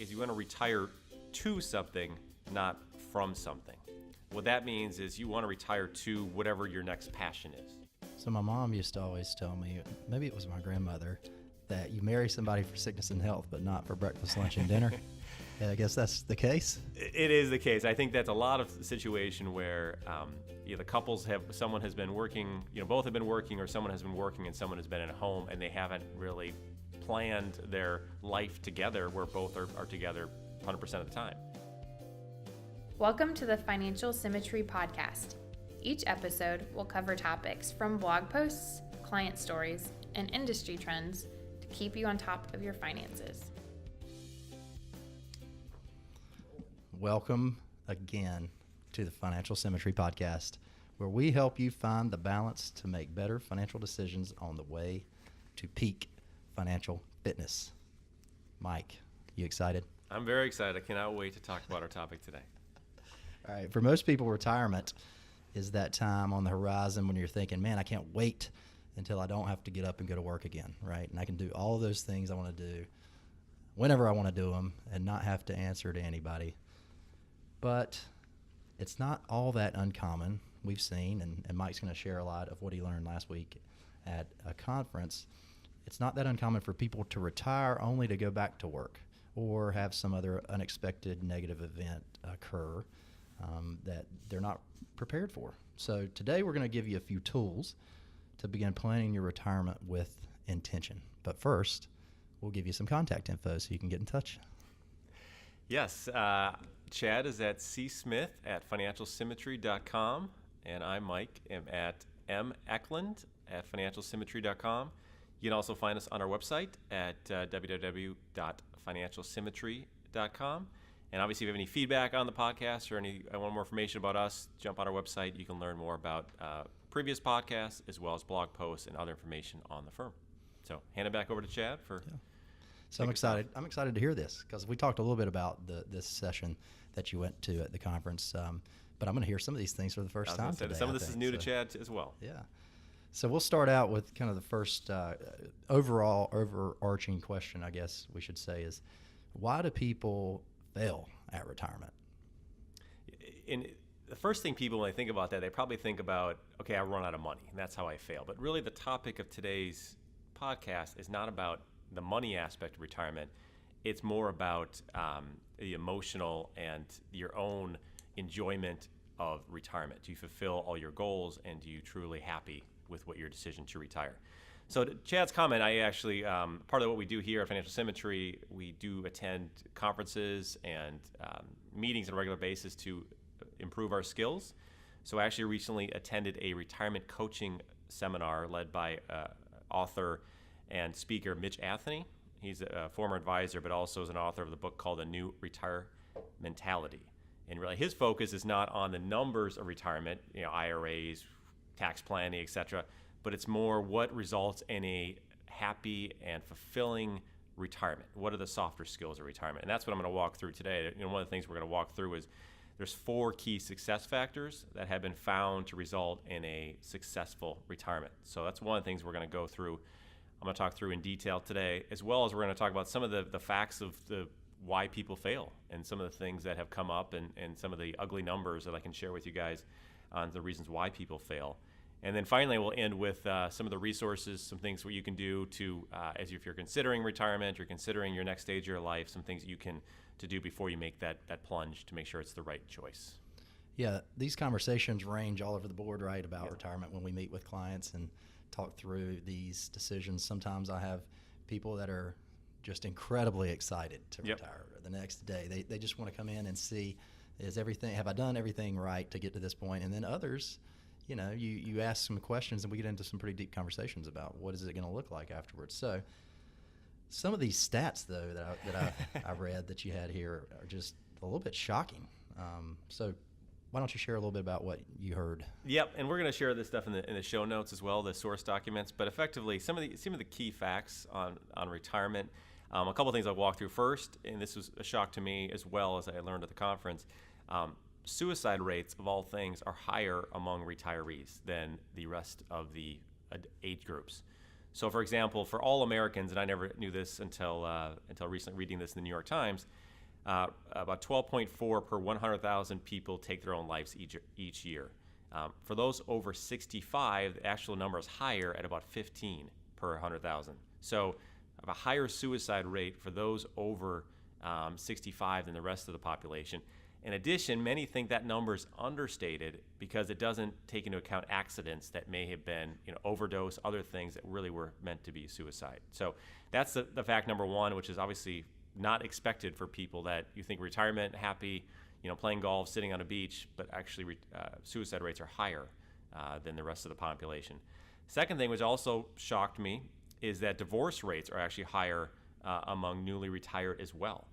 is you want to retire to something, not from something. What that means is you want to retire to whatever your next passion is. So my mom used to always tell me, maybe it was my grandmother, that you marry somebody for sickness and health, but not for breakfast, lunch, and dinner. Yeah, I guess that's the case. It is the case. I think that's a lot of situation where the couples someone has been working, both have been working, or someone has been working and someone has been at home, and they haven't really planned their life together where both are together 100% of the time. Welcome to the Financial Symmetry podcast. Each episode will cover topics from blog posts, client stories, and industry trends to keep you on top of your finances. Welcome again to the Financial Symmetry podcast, where we help you find the balance to make better financial decisions on the way to peak financial fitness. Mike, you excited? I'm very excited. I cannot wait to talk about our topic today. All right. For most people, retirement is that time on the horizon when you're thinking, man, I can't wait until I don't have to get up and go to work again, right? And I can do all those things I want to do whenever I want to do them and not have to answer to anybody. But it's not all that uncommon. We've seen, and Mike's going to share a lot of what he learned last week at a conference. It's not that uncommon for people to retire only to go back to work or have some other unexpected negative event occur that they're not prepared for. So today we're going to give you a few tools to begin planning your retirement with intention. But first, we'll give you some contact info so you can get in touch. Yes, Chad is at csmith@financialsymmetry.com, and I, Mike, am at meckland@financialsymmetry.com. You can also find us on our website at www.financialsymmetry.com. And obviously, if you have any feedback on the podcast or want more information about us, jump on our website. You can learn more about previous podcasts as well as blog posts and other information on the firm. So hand it back over to Chad for... Yeah. So I'm excited. I'm excited to hear this because we talked a little bit about this session that you went to at the conference, but I'm going to hear some of these things for the first time today. Some of this is new to Chad as well. Yeah. So we'll start out with kind of the first overall overarching question, I guess we should say, is why do people fail at retirement? And the first thing people, when they think about that, they probably think about, okay, I run out of money, and that's how I fail. But really the topic of today's podcast is not about the money aspect of retirement. It's more about the emotional and your own enjoyment of retirement. Do you fulfill all your goals, and do you truly happy with what your decision to retire? So to Chad's comment, I actually, part of what we do here at Financial Symmetry, we do attend conferences and meetings on a regular basis to improve our skills. So I actually recently attended a retirement coaching seminar led by author and speaker Mitch Anthony. He's a former advisor, but also is an author of the book called The New Retire Mentality. And really his focus is not on the numbers of retirement, IRAs, tax planning, etc., but it's more what results in a happy and fulfilling retirement. What are the softer skills of retirement? And that's what I'm going to walk through today. One of the things we're going to walk through is there's 4 key success factors that have been found to result in a successful retirement. So that's one of the things we're going to go through. I'm going to talk through in detail today, as well as we're going to talk about some of the facts of why people fail and some of the things that have come up and some of the ugly numbers that I can share with you guys on the reasons why people fail. And then finally, we'll end with some of the resources, some things what you can do to, if you're considering retirement, you're considering your next stage of your life, some things that you can to do before you make that plunge to make sure it's the right choice. Yeah, these conversations range all over the board, right, about retirement when we meet with clients and talk through these decisions. Sometimes I have people that are just incredibly excited to retire the next day. They just want to come in and see, have I done everything right to get to this point? And then others, you ask some questions and we get into some pretty deep conversations about what is it going to look like afterwards. So some of these stats, though, that I read that you had here are just a little bit shocking. So why don't you share a little bit about what you heard? Yep, and we're going to share this stuff in the show notes as well, the source documents. But effectively, some of the key facts on retirement. A couple of things I'll walk through first, and this was a shock to me as well as I learned at the conference. Suicide rates of all things are higher among retirees than the rest of the age groups. So, for example, for all Americans, and I never knew this until recently reading this in the New York Times, about 12.4 per 100,000 people take their own lives each year. For those over 65, the actual number is higher at about 15 per 100,000. So a higher suicide rate for those over 65 than the rest of the population. In addition, many think that number is understated because it doesn't take into account accidents that may have been, overdose, other things that really were meant to be suicide. So that's the fact number one, which is obviously not expected for people that you think retirement, happy, playing golf, sitting on a beach, but actually suicide rates are higher than the rest of the population. Second thing, which also shocked me, is that divorce rates are actually higher among newly retired as well.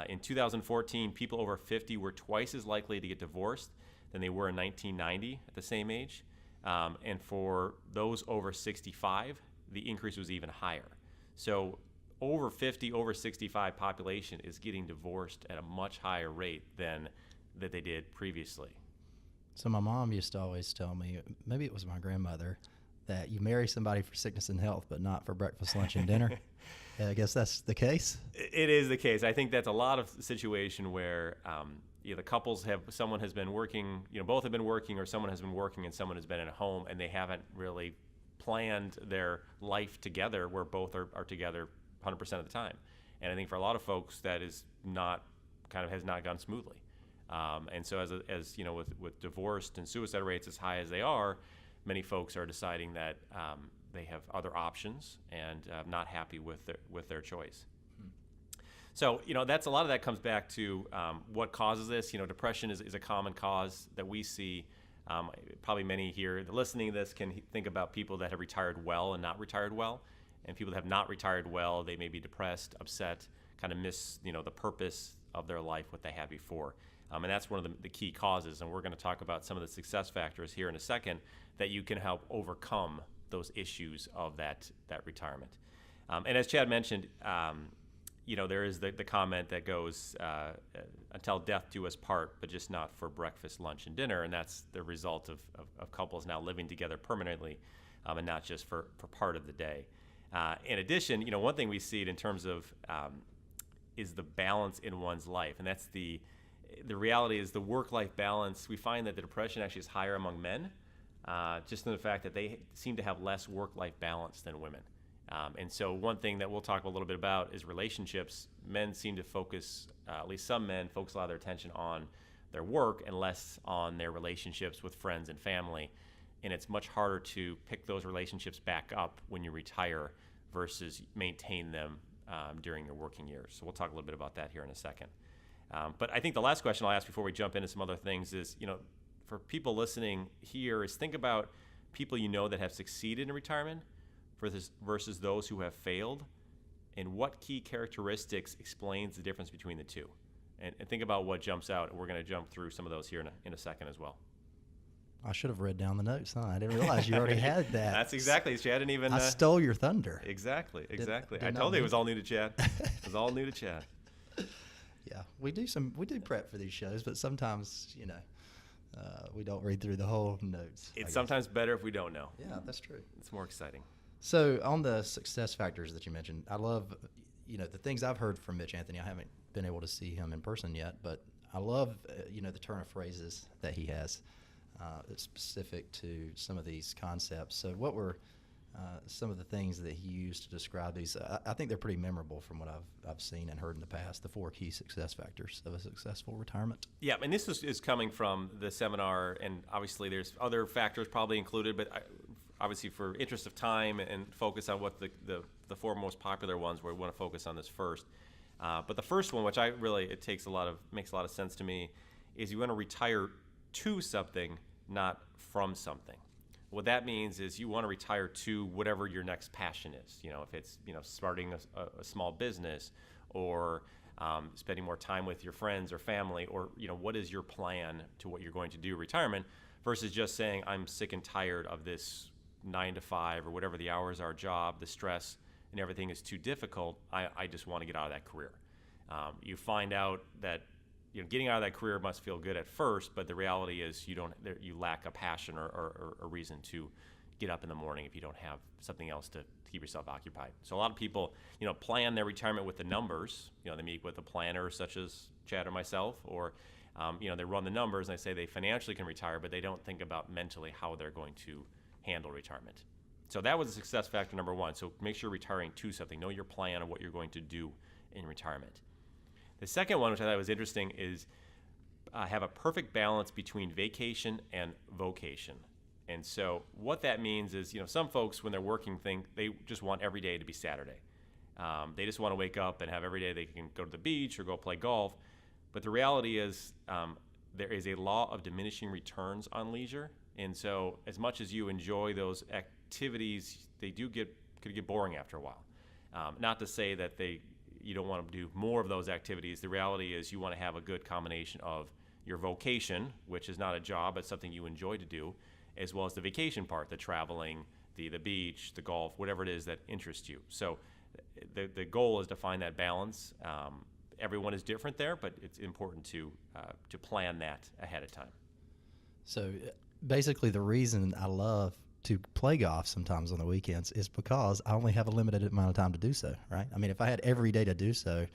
In 2014, people over 50 were twice as likely to get divorced than they were in 1990 at the same age. And for those over 65, the increase was even higher. So over 50, over 65 population is getting divorced at a much higher rate than that they did previously. So my mom used to always tell me, maybe it was my grandmother, that you marry somebody for sickness and health, but not for breakfast, lunch, and dinner. I guess that's the case. It is the case. I think that's a lot of situation where the couples someone has been working, both have been working, or someone has been working and someone has been at home, and they haven't really planned their life together where both are together 100% of the time. And I think for a lot of folks that is has not gone smoothly. And so as with divorced and suicide rates as high as they are, many folks are deciding that they have other options and not happy with their choice. So that's a lot of that comes back to what causes this. Depression is a common cause that we see. Probably many here listening to this can think about people that have retired well and not retired well. And people that have not retired well, they may be depressed, upset, kind of miss the purpose of their life, what they had before. And that's one of the key causes. And we're going to talk about some of the success factors here in a second that you can help overcome those issues of that retirement. And as Chad mentioned, there is the comment that goes, until death do us part, but just not for breakfast, lunch, and dinner. And that's the result of couples now living together permanently and not just for part of the day. In addition, one thing we see in terms of is the balance in one's life. And that's the reality is the work-life balance. We find that the depression actually is higher among men, just in the fact that they seem to have less work-life balance than women. And so one thing that we'll talk a little bit about is relationships. Men seem to focus, at least some men, focus a lot of their attention on their work and less on their relationships with friends and family. And it's much harder to pick those relationships back up when you retire versus maintain them during your working years. So we'll talk a little bit about that here in a second. But I think the last question I'll ask before we jump into some other things is, for people listening here, is think about people that have succeeded in retirement versus those who have failed, and what key characteristics explains the difference between the two. And think about what jumps out, and we're going to jump through some of those here in a second as well. I should have read down the notes, huh? I didn't realize you already had that. That's exactly. Chad didn't even... I stole your thunder. Exactly. I told you it was all new to Chad. It was all new to Chad. Yeah, we do prep for these shows, but sometimes, we don't read through the whole notes. It's sometimes better if we don't know. Yeah, that's true. It's more exciting. So on the success factors that you mentioned, I love, the things I've heard from Mitch Anthony. I haven't been able to see him in person yet, but I love, the turn of phrases that he has that's specific to some of these concepts. So what were some of the things that he used to describe these? I think they're pretty memorable from what I've seen and heard in the past, the 4 key success factors of a successful retirement. Yeah, and this is coming from the seminar, and obviously there's other factors probably included, but obviously for interest of time and focus on what the 4 most popular ones, we want to focus on this first. But the first one, which makes a lot of sense to me, is you want to retire to something, not from something. What that means is you want to retire to whatever your next passion is. If it's starting a small business, or spending more time with your friends or family, or what is your plan to what you're going to do retirement, versus just saying I'm sick and tired of this 9 to 5 or whatever the hours are job, the stress and everything is too difficult. I just want to get out of that career. You find out that getting out of that career must feel good at first, but the reality is you lack a passion or a reason to get up in the morning if you don't have something else to keep yourself occupied. So a lot of people, plan their retirement with the numbers. They meet with a planner such as Chad or myself, or they run the numbers and they say they financially can retire, but they don't think about mentally how they're going to handle retirement. So that was a success factor number one. So make sure you're retiring to something. Know your plan of what you're going to do in retirement. The second one, which I thought was interesting, is have a perfect balance between vacation and vocation. And so what that means is, some folks when they're working think they just want every day to be Saturday. They just want to wake up and have every day they can go to the beach or go play golf. But the reality is there is a law of diminishing returns on leisure. And so as much as you enjoy those activities, they could get boring after a while. Not to say that you don't want to do more of those activities. The reality is you want to have a good combination of your vocation, which is not a job, but something you enjoy to do, as well as the vacation part, the traveling, the beach, the golf, whatever it is that interests you. So the goal is to find that balance. Everyone is different there, but it's important to plan that ahead of time. So basically the reason I love to play golf sometimes on the weekends is because I only have a limited amount of time to do so, right? I mean, if I had every day to do so,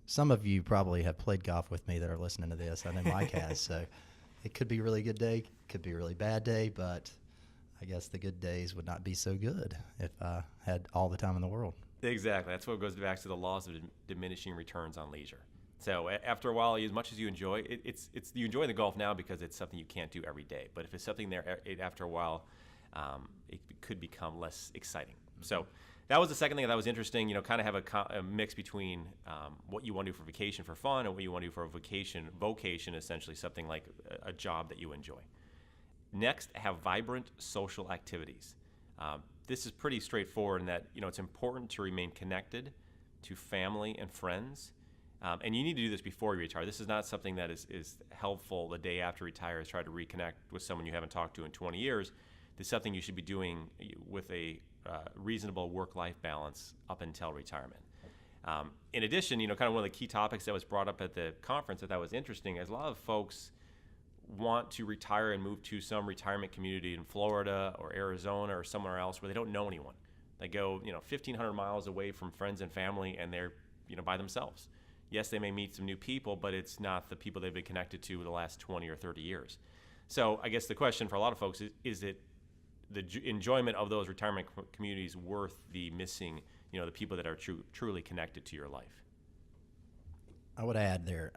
some of you probably have played golf with me that are listening to this. I know Mike has, so it could be a really good day, could be a really bad day, but I guess the good days would not be so good if I had all the time in the world. Exactly. That's what goes back to the laws of diminishing returns on leisure. So after a while, as much as you enjoy it's you enjoy the golf now because it's something you can't do every day. But if it's something there after a while, it could become less exciting. So that was the second thing that was interesting. Kind of have a mix between what you want to do for vacation for fun and what you want to do for vocation, essentially something like a job that you enjoy. Next, have vibrant social activities. This is pretty straightforward in that it's important to remain connected to family and friends. And you need to do this before you retire. This is not something that is helpful the day after you retire, is try to reconnect with someone you haven't talked to in 20 years. This is something you should be doing with a reasonable work-life balance up until retirement. In addition, kind of one of the key topics that was brought up at the conference that was interesting is a lot of folks want to retire and move to some retirement community in Florida or Arizona or somewhere else where they don't know anyone. They go, 1,500 miles away from friends and family, and they're, by themselves. Yes, they may meet some new people, but it's not the people they've been connected to the last 20 or 30 years. So I guess the question for a lot of folks is it the enjoyment of those retirement communities worth the missing, the people that are truly connected to your life? I would add there,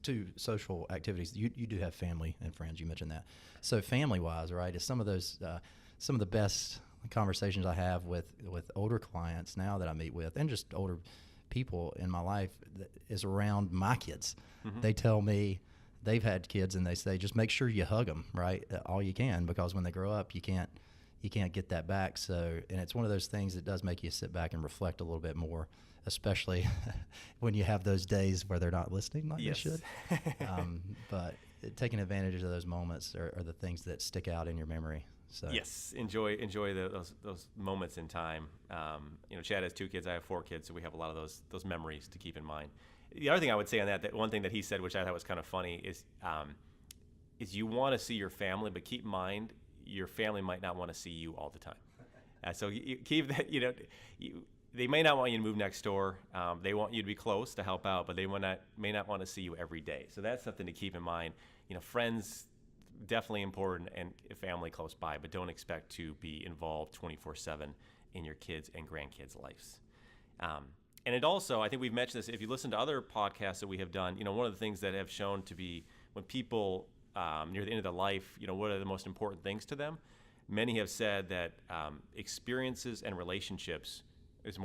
to social activities, you do have family and friends, you mentioned that. So family-wise, right, is some of the best conversations I have with older clients now that I meet with, and just older people in my life, is around my kids. Mm-hmm. They tell me they've had kids, and they say, just make sure you hug them, right, all you can, because when they grow up, you can't get that back. So, and it's one of those things that does make you sit back and reflect a little bit more, especially when you have those days where they're not listening like yes. they should. But taking advantage of those moments are the things that stick out in your memory. So yes, enjoy those moments in time. Chad has 2 kids, I have 4 kids, so we have a lot of those memories to keep in mind. The other thing I would say on that one thing that he said, which I thought was kind of funny, is you want to see your family, but keep in mind your family might not want to see you all the time. So you keep that. They may not want you to move next door. They want you to be close to help out, but they may not want to see you every day. So that's something to keep in mind. Friends, definitely important, and family close by, but don't expect to be involved 24/7 in your kids' and grandkids' lives. And it also, I think we've mentioned this, if you listen to other podcasts that we have done, one of the things that have shown to be when people near the end of their life, what are the most important things to them? Many have said that experiences and relationships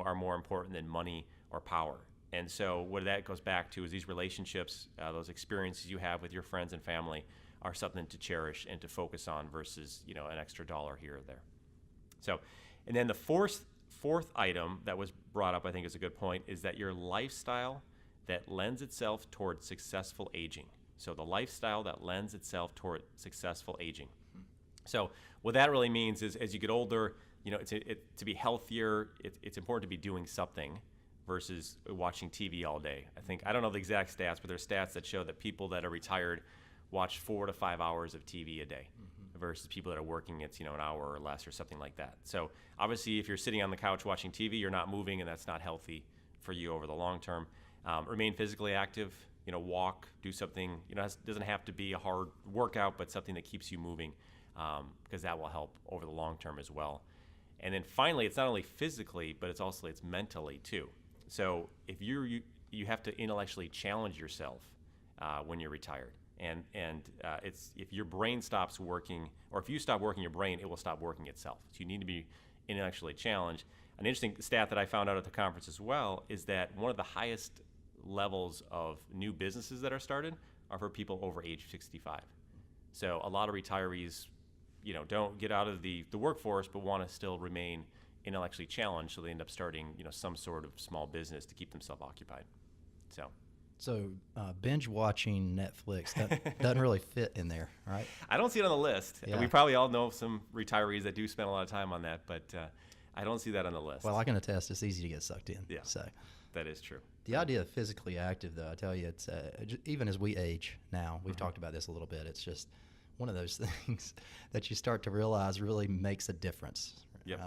are more important than money or power. And so what that goes back to is these relationships, those experiences you have with your friends and family are something to cherish and to focus on versus, an extra dollar here or there. So, and then the fourth item that was brought up, I think is a good point, is that your lifestyle that lends itself toward successful aging. So the lifestyle that lends itself toward successful aging. So what that really means is as you get older, to be healthier, it's important to be doing something versus watching TV all day. I don't know the exact stats, but there's stats that show that people that are retired watch 4 to 5 hours of TV a day versus people that are working it's, an hour or less or something like that. So obviously if you're sitting on the couch watching TV, you're not moving, and that's not healthy for you over the long term. Remain physically active, walk, do something, it doesn't have to be a hard workout, but something that keeps you moving, because that will help over the long term as well. And then finally, it's not only physically, but it's mentally too. So if you have to intellectually challenge yourself when you're retired. And it's if your brain stops working, or if you stop working your brain, it will stop working itself. So you need to be intellectually challenged. An interesting stat that I found out at the conference as well is that one of the highest levels of new businesses that are started are for people over age 65. So a lot of retirees, don't get out of the workforce, but want to still remain intellectually challenged. So they end up starting, some sort of small business to keep themselves occupied. So binge watching Netflix, that doesn't really fit in there, right? I don't see it on the list. Yeah. We probably all know some retirees that do spend a lot of time on that, but I don't see that on the list. Well, I can attest it's easy to get sucked in. Yeah, So that is true. the idea of physically active, though, I tell you, it's even as we age now, we've talked about this a little bit, it's just one of those things that you start to realize really makes a difference. Yep.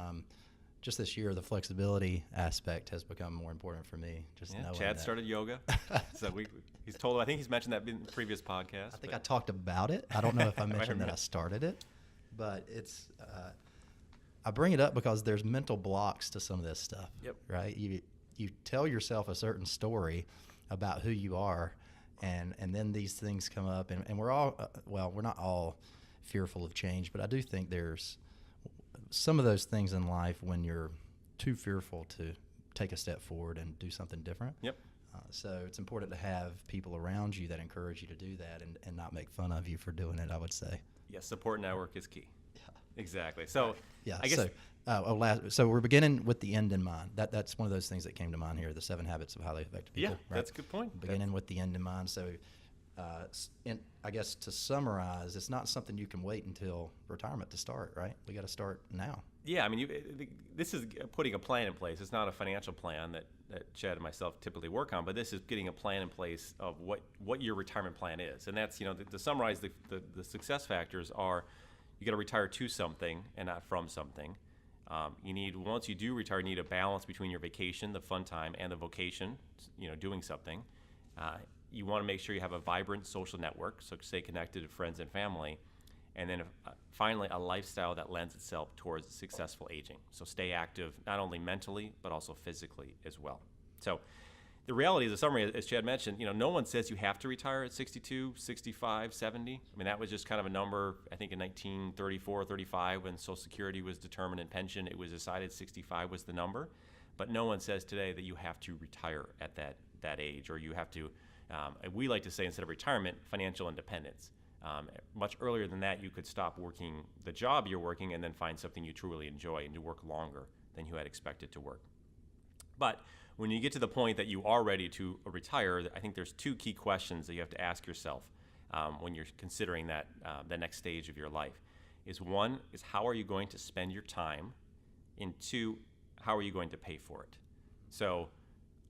Just this year, the flexibility aspect has become more important for me. Just knowing Chad that. started yoga, so he's told. I think he's mentioned that in the previous podcast. I think I talked about it. I don't know if I mentioned that I started it, but it's. I bring it up because there's mental blocks to some of this stuff. Yep. Right. You tell yourself a certain story about who you are, and then these things come up, and we're all we're not all fearful of change, but I do think there's some of those things in life when you're too fearful to take a step forward and do something different. Yep. So it's important to have people around you that encourage you to do that and not make fun of you for doing it, I would say. Yes, support network is key. Yeah. Exactly. So yeah. I guess So we're beginning with the end in mind. That's one of those things that came to mind here, the 7 Habits of Highly Effective People. Yeah, right? that's a good point. Beginning with the end in mind. So I guess to summarize, it's not something you can wait until retirement to start, right? We got to start now. Yeah, I mean, this is putting a plan in place. It's not a financial plan that Chad and myself typically work on, but this is getting a plan in place of what your retirement plan is. And that's, to summarize the success factors are, you got to retire to something and not from something. Once you do retire, you need a balance between your vacation, the fun time, and the vocation, doing something. You want to make sure you have a vibrant social network, so stay connected to friends and family. And then finally, a lifestyle that lends itself towards successful aging. So stay active, not only mentally, but also physically as well. So the reality is, the summary, as Chad mentioned, no one says you have to retire at 62, 65, 70. I mean, that was just kind of a number, I think in 1934, 35, when Social Security was determined and pension, it was decided 65 was the number. But no one says today that you have to retire at that age, or you have to, we like to say, instead of retirement, financial independence. Much earlier than that, you could stop working the job you're working and then find something you truly enjoy and to work longer than you had expected to work. But when you get to the point that you are ready to retire, I think there's 2 key questions that you have to ask yourself when you're considering that the next stage of your life. One is how are you going to spend your time, and 2, how are you going to pay for it? So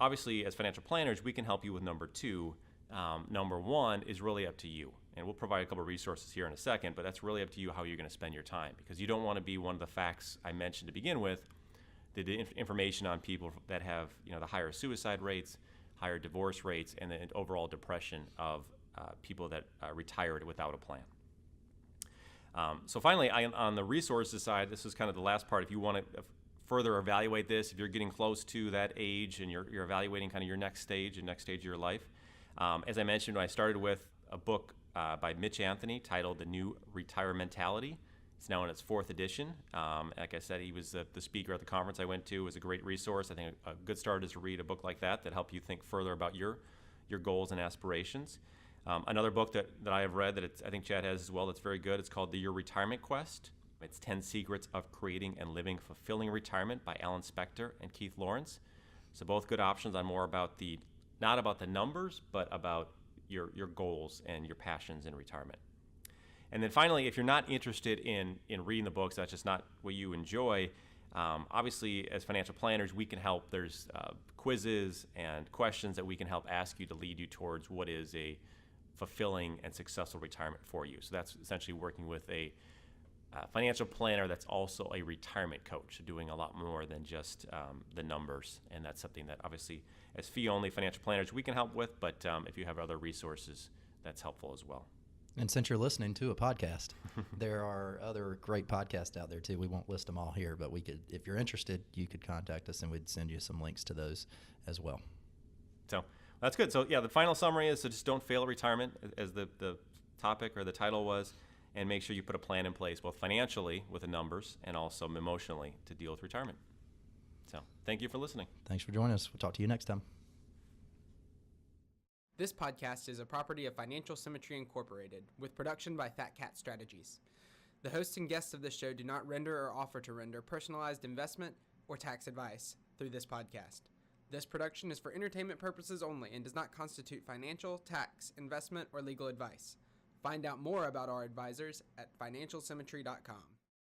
obviously, as financial planners, we can help you with number 2. Number 1 is really up to you. And we'll provide a couple of resources here in a second, but that's really up to you how you're going to spend your time, because you don't want to be one of the facts I mentioned to begin with, the information on people that have the higher suicide rates, higher divorce rates, and the overall depression of people that retired without a plan. So finally, on the resources side, this is kind of the last part. If you want to further evaluate this, if you're getting close to that age and you're evaluating kind of your next stage of your life, as I mentioned, I started with a book by Mitch Anthony titled The New Retire Mentality. It's now in its 4th edition. Like I said, he was the speaker at the conference I went to. It was a great resource. I think a good start is to read a book like that help you think further about your goals and aspirations. Another book that I have read that I think Chad has as well that's very good, it's called Your Retirement Quest. It's 10 Secrets of Creating and Living Fulfilling Retirement by Alan Spector and Keith Lawrence. So both good options on more about not about the numbers, but about your goals and your passions in retirement. And then finally, if you're not interested in reading the books, that's just not what you enjoy, obviously as financial planners, we can help. There's quizzes and questions that we can help ask you to lead you towards what is a fulfilling and successful retirement for you. So that's essentially working with a financial planner that's also a retirement coach, doing a lot more than just the numbers. And that's something that obviously as fee-only financial planners we can help with, but if you have other resources, that's helpful as well. And since you're listening to a podcast, there are other great podcasts out there too. We won't list them all here, but we could, if you're interested, you could contact us and we'd send you some links to those as well. So that's good. So yeah, the final summary is, so just don't fail at retirement, as the topic or the title was, and make sure you put a plan in place, both financially with the numbers and also emotionally to deal with retirement. So thank you for listening. Thanks for joining us. We'll talk to you next time. This podcast is a property of Financial Symmetry Incorporated, with production by Fat Cat Strategies. The hosts and guests of this show do not render or offer to render personalized investment or tax advice through this podcast. This production is for entertainment purposes only and does not constitute financial, tax, investment, or legal advice. Find out more about our advisors at financialsymmetry.com.